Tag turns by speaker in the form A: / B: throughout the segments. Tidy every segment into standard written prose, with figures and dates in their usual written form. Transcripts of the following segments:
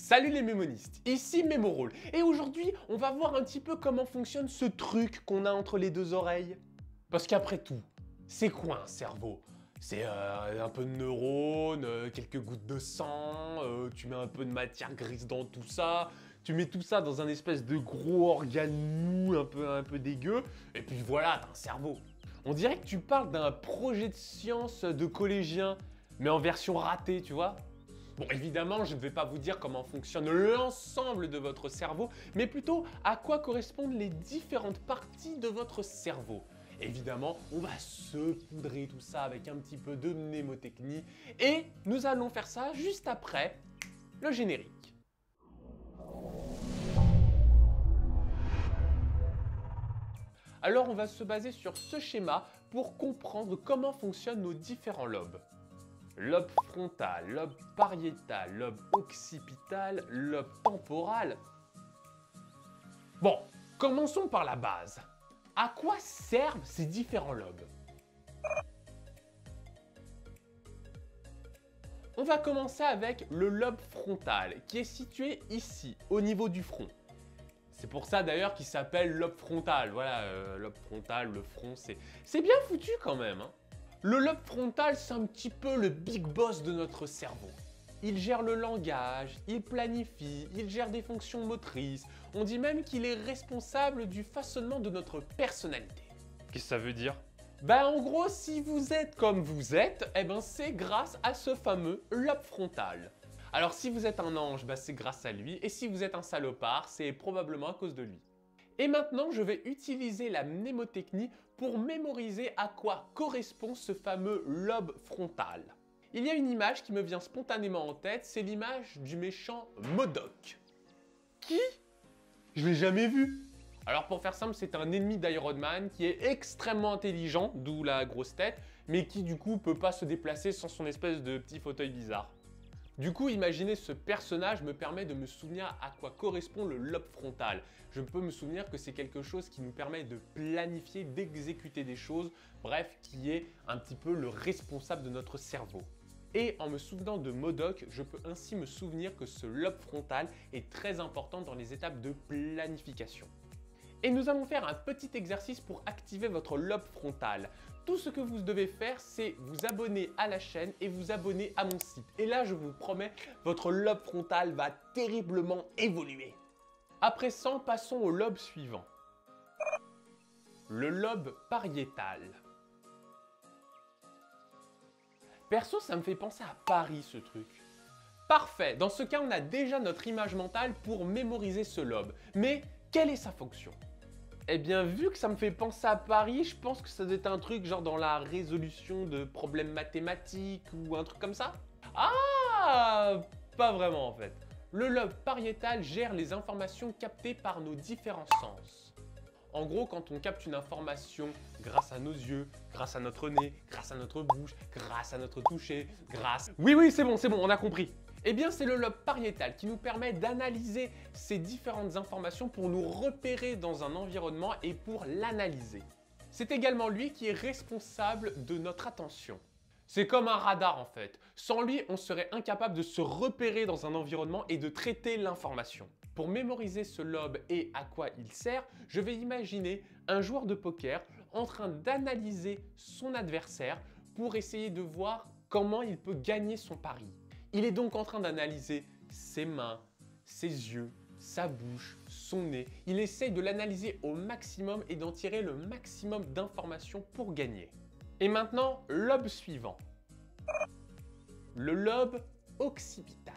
A: Salut les mémonistes, ici Mémorole et aujourd'hui on va voir un petit peu comment fonctionne ce truc qu'on a entre les deux oreilles. Parce qu'après tout, c'est quoi un cerveau? C'est un peu de neurones, quelques gouttes de sang, tu mets un peu de matière grise dans tout ça, tu mets tout ça dans un espèce de gros organe mou un peu dégueu, et puis voilà, t'as un cerveau. On dirait que tu parles d'un projet de science de collégien, mais en version ratée, tu vois? Bon, évidemment, je ne vais pas vous dire comment fonctionne l'ensemble de votre cerveau, mais plutôt à quoi correspondent les différentes parties de votre cerveau. Évidemment, on va saupoudrer tout ça avec un petit peu de mnémotechnie et nous allons faire ça juste après le générique. Alors, on va se baser sur ce schéma pour comprendre comment fonctionnent nos différents lobes. Lobe frontal, lobe pariétal, lobe occipital, lobe temporal. Bon, commençons par la base. À quoi servent ces différents lobes? On va commencer avec le lobe frontal, qui est situé ici, au niveau du front. C'est pour ça d'ailleurs qu'il s'appelle lobe frontal. Voilà, lobe frontal, le front, c'est bien foutu quand même, hein. Le lobe frontal, c'est un petit peu le big boss de notre cerveau. Il gère le langage, il planifie, il gère des fonctions motrices. On dit même qu'il est responsable du façonnement de notre personnalité. Qu'est-ce que ça veut dire? Ben en gros, si vous êtes comme vous êtes, eh ben c'est grâce à ce fameux lobe frontal. Alors si vous êtes un ange, ben c'est grâce à lui, et si vous êtes un salopard, c'est probablement à cause de lui. Et maintenant, je vais utiliser la mnémotechnie pour mémoriser à quoi correspond ce fameux lobe frontal. Il y a une image qui me vient spontanément en tête, c'est l'image du méchant MODOK. Qui? Je l'ai jamais vu. Alors pour faire simple, c'est un ennemi d'Iron Man qui est extrêmement intelligent, d'où la grosse tête, mais qui du coup peut pas se déplacer sans son espèce de petit fauteuil bizarre. Du coup, imaginer ce personnage me permet de me souvenir à quoi correspond le lobe frontal. Je peux me souvenir que c'est quelque chose qui nous permet de planifier, d'exécuter des choses, bref, qui est un petit peu le responsable de notre cerveau. Et en me souvenant de MODOK, je peux ainsi me souvenir que ce lobe frontal est très important dans les étapes de planification. Et nous allons faire un petit exercice pour activer votre lobe frontal. Tout ce que vous devez faire, c'est vous abonner à la chaîne et vous abonner à mon site. Et là, je vous promets, votre lobe frontal va terriblement évoluer. Après ça, passons au lobe suivant. Le lobe pariétal. Perso, ça me fait penser à Paris, ce truc. Parfait, dans ce cas, on a déjà notre image mentale pour mémoriser ce lobe. Mais quelle est sa fonction? Eh bien, vu que ça me fait penser à Paris, je pense que ça doit être un truc genre dans la résolution de problèmes mathématiques ou un truc comme ça. Ah, pas vraiment en fait. Le lobe pariétal gère les informations captées par nos différents sens. En gros, quand on capte une information grâce à nos yeux, grâce à notre nez, grâce à notre bouche, grâce à notre toucher, grâce... Oui, c'est bon, on a compris. Eh bien, c'est le lobe pariétal qui nous permet d'analyser ces différentes informations pour nous repérer dans un environnement et pour l'analyser. C'est également lui qui est responsable de notre attention. C'est comme un radar en fait. Sans lui, on serait incapable de se repérer dans un environnement et de traiter l'information. Pour mémoriser ce lobe et à quoi il sert, je vais imaginer un joueur de poker en train d'analyser son adversaire pour essayer de voir comment il peut gagner son pari. Il est donc en train d'analyser ses mains, ses yeux, sa bouche, son nez. Il essaye de l'analyser au maximum et d'en tirer le maximum d'informations pour gagner. Et maintenant, lobe suivant. Le lobe occipital.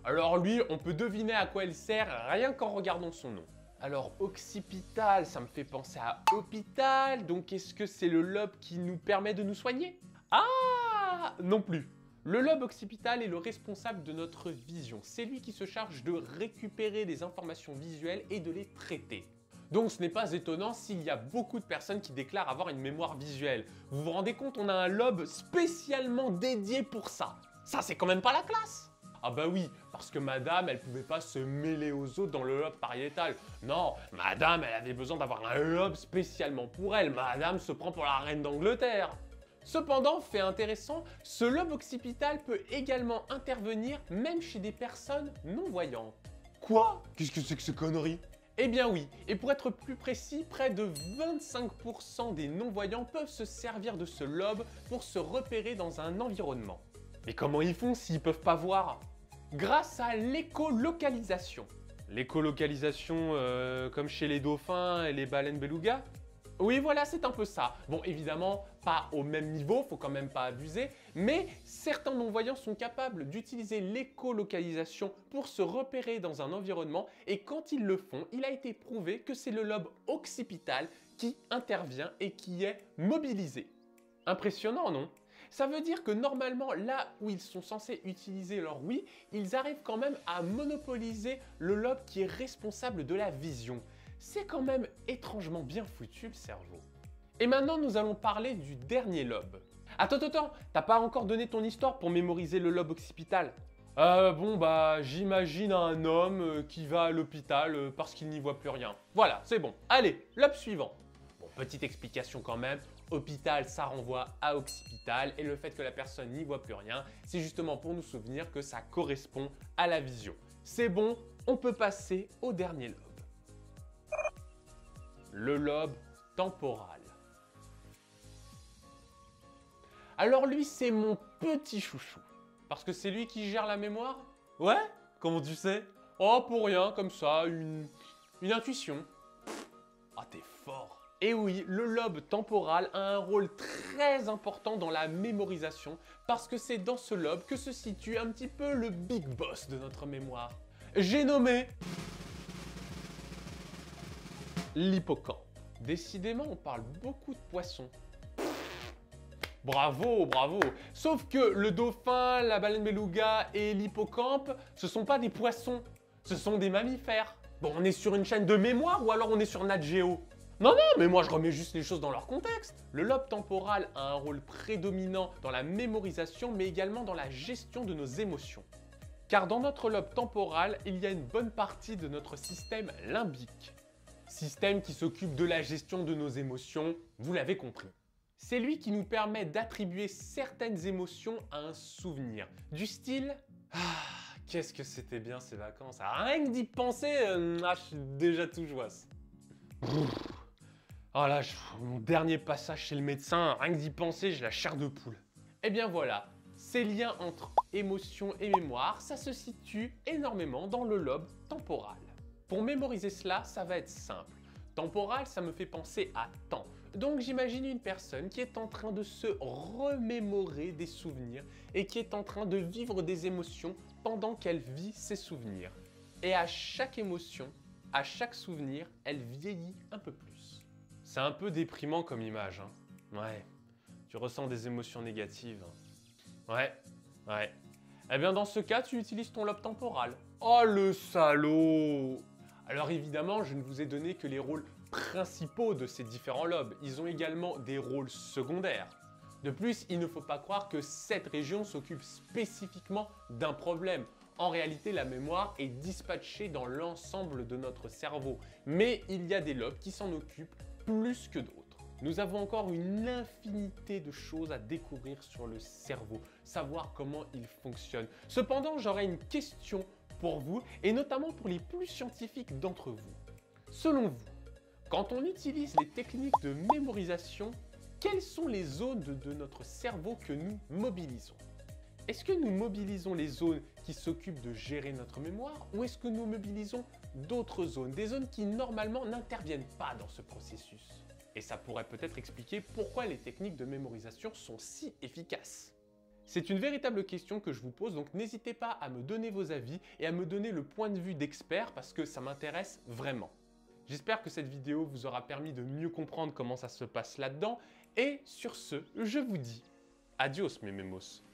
A: Alors lui, on peut deviner à quoi il sert rien qu'en regardant son nom. Alors occipital, ça me fait penser à hôpital, donc est-ce que c'est le lobe qui nous permet de nous soigner? Ah, non plus. Le lobe occipital est le responsable de notre vision. C'est lui qui se charge de récupérer des informations visuelles et de les traiter. Donc ce n'est pas étonnant s'il y a beaucoup de personnes qui déclarent avoir une mémoire visuelle. Vous vous rendez compte, on a un lobe spécialement dédié pour ça. Ça, c'est quand même pas la classe. Ah bah oui, parce que madame, elle pouvait pas se mêler aux autres dans le lobe pariétal. Non, madame, elle avait besoin d'avoir un lobe spécialement pour elle. Madame se prend pour la reine d'Angleterre. Cependant, fait intéressant, ce lobe occipital peut également intervenir même chez des personnes non-voyantes.
B: Quoi? Qu'est-ce que c'est que ces conneries?
A: Eh bien oui, et pour être plus précis, près de 25% des non-voyants peuvent se servir de ce lobe pour se repérer dans un environnement. Mais comment ils font s'ils peuvent pas voir? Grâce à l'écolocalisation. L'écolocalisation comme chez les dauphins et les baleines belugas? Oui, voilà, c'est un peu ça. Bon, évidemment, pas au même niveau, faut quand même pas abuser, mais certains non-voyants sont capables d'utiliser l'écolocalisation pour se repérer dans un environnement, et quand ils le font, il a été prouvé que c'est le lobe occipital qui intervient et qui est mobilisé. Impressionnant, non? Ça veut dire que normalement, là où ils sont censés utiliser leur ouïe, ils arrivent quand même à monopoliser le lobe qui est responsable de la vision. C'est quand même étrangement bien foutu le cerveau. Et maintenant, nous allons parler du dernier lobe. Attends, t'as pas encore donné ton histoire pour mémoriser le lobe occipital? J'imagine un homme qui va à l'hôpital parce qu'il n'y voit plus rien. Voilà, c'est bon. Allez, lobe suivant. Bon, petite explication quand même. Hôpital, ça renvoie à occipital, et le fait que la personne n'y voit plus rien, c'est justement pour nous souvenir que ça correspond à la vision. C'est bon, on peut passer au dernier lobe. Le lobe temporal. Alors lui, c'est mon petit chouchou. Parce que c'est lui qui gère la mémoire?
B: Ouais? Comment tu sais?
A: Oh, pour rien, comme ça, une intuition.
B: Ah, t'es fort.
A: Et oui, le lobe temporal a un rôle très important dans la mémorisation parce que c'est dans ce lobe que se situe un petit peu le big boss de notre mémoire. J'ai nommé l'hippocampe. Décidément, on parle beaucoup de poissons. Bravo, bravo. Sauf que le dauphin, la baleine beluga et l'hippocampe, ce sont pas des poissons, ce sont des mammifères. Bon, on est sur une chaîne de mémoire ou alors on est sur Nat Geo? Non, mais moi je remets juste les choses dans leur contexte. Le lobe temporal a un rôle prédominant dans la mémorisation, mais également dans la gestion de nos émotions. Car dans notre lobe temporal, il y a une bonne partie de notre système limbique. Système qui s'occupe de la gestion de nos émotions, vous l'avez compris. C'est lui qui nous permet d'attribuer certaines émotions à un souvenir. Du style « Ah, qu'est-ce que c'était bien ces vacances !» Rien que d'y penser, je suis déjà tout joisse. Oh là, mon dernier passage chez le médecin, rien que d'y penser, j'ai la chair de poule. Eh bien voilà, ces liens entre émotion et mémoire, ça se situe énormément dans le lobe temporal. Pour mémoriser cela, ça va être simple. Temporal, ça me fait penser à temps. Donc j'imagine une personne qui est en train de se remémorer des souvenirs et qui est en train de vivre des émotions pendant qu'elle vit ses souvenirs. Et à chaque émotion, à chaque souvenir, elle vieillit un peu plus. C'est un peu déprimant comme image, hein. Ouais, tu ressens des émotions négatives. Ouais. Eh bien dans ce cas, tu utilises ton lobe temporal. Oh le salaud! Alors évidemment, je ne vous ai donné que les rôles principaux de ces différents lobes. Ils ont également des rôles secondaires. De plus, il ne faut pas croire que cette région s'occupe spécifiquement d'un problème. En réalité, la mémoire est dispatchée dans l'ensemble de notre cerveau. Mais il y a des lobes qui s'en occupent plus que d'autres. Nous avons encore une infinité de choses à découvrir sur le cerveau, savoir comment il fonctionne. Cependant, j'aurais une question pour vous, et notamment pour les plus scientifiques d'entre vous. Selon vous, quand on utilise les techniques de mémorisation, quelles sont les zones de notre cerveau que nous mobilisons? Est-ce que nous mobilisons les zones qui s'occupent de gérer notre mémoire, ou est-ce que nous mobilisons d'autres zones, des zones qui normalement n'interviennent pas dans ce processus? Et ça pourrait peut-être expliquer pourquoi les techniques de mémorisation sont si efficaces. C'est une véritable question que je vous pose, donc n'hésitez pas à me donner vos avis et à me donner le point de vue d'expert parce que ça m'intéresse vraiment. J'espère que cette vidéo vous aura permis de mieux comprendre comment ça se passe là-dedans, et sur ce, je vous dis adios mes mémos.